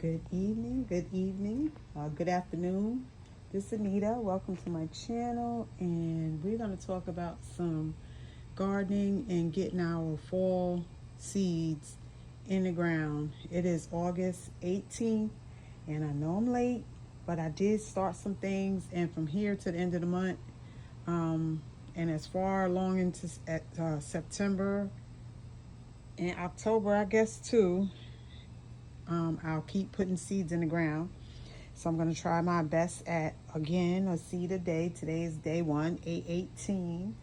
Good evening, good afternoon. This is Anita. Welcome to my channel, and we're going to talk about some gardening and getting our fall seeds in the ground. It is August 18th, and I know I'm late, but I did start some things, and from here to the end of the month, and as far along into September and October, I guess too. I'll keep putting seeds in the ground. So I'm going to try my best at, again, a seed a day. Today is day 1, 8/18.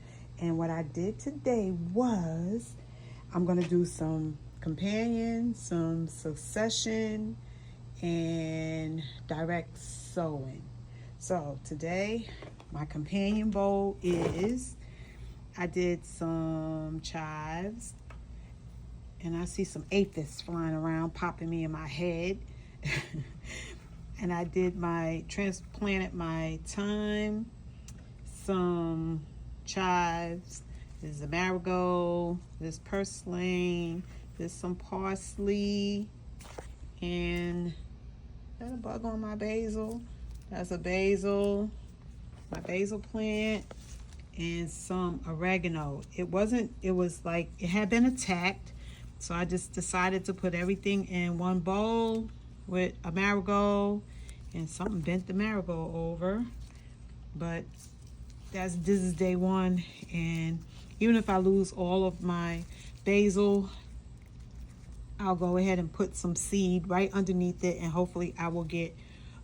And what I did today was I'm going to do some companion, some succession, and direct sowing. So today, my companion bowl is, I did some chives, and I see some aphids flying around, popping me in my head. And I did transplanted my thyme, some chives, there's a marigold, there's purslane, there's some parsley, and is that a bug on my basil? That's a basil, my basil plant, and some oregano. It was like, it had been attacked. So I just decided to put everything in one bowl with a marigold, and something bent the marigold over. But this is day 1, and even if I lose all of my basil, I'll go ahead and put some seed right underneath it, and hopefully I will get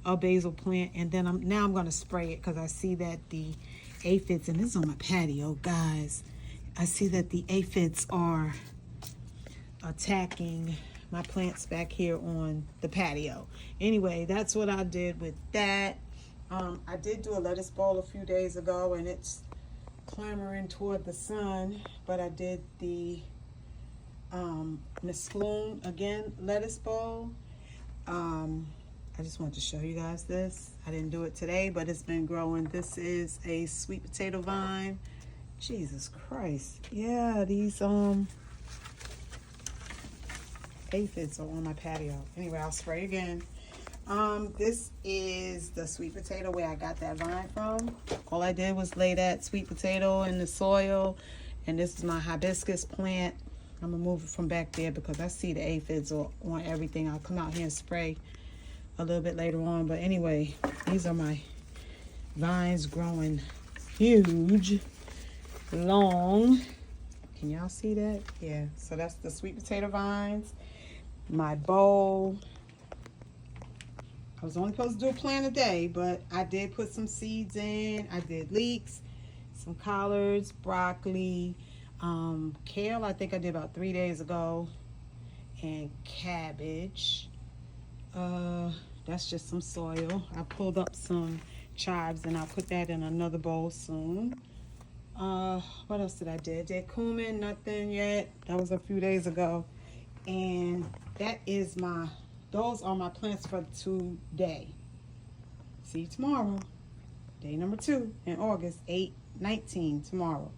a basil plant. And then I'm going to spray it, because I see that the aphids, and this is on my patio, guys. I see that the aphids are attacking my plants back here on the patio. Anyway, that's what I did with that. I did do a lettuce bowl a few days ago, and it's clambering toward the sun, but I did the mesclun again lettuce bowl. I just wanted to show you guys this. I didn't do it today, but it's been growing. This is a sweet potato vine. Jesus Christ. Yeah, these aphids are on my patio. Anyway, I'll spray again. This is the sweet potato where I got that vine from. All I did was lay that sweet potato in the soil, and this is my hibiscus plant. I'm gonna move it from back there because I see the aphids are on everything. I'll come out here and spray a little bit later on. But anyway, these are my vines growing huge, long. Can y'all see that? Yeah, so that's the sweet potato vines. My bowl. I was only supposed to do a plant a day, but I did put some seeds in. I did leeks, some collards, broccoli, kale. I think I did about 3 days ago, and cabbage. That's just some soil. I pulled up some chives, and I'll put that in another bowl soon. What else did I do? Did cumin, nothing yet. That was a few days ago. And those are my plants for today. See you tomorrow. Day number 2 in August, 8/19 tomorrow.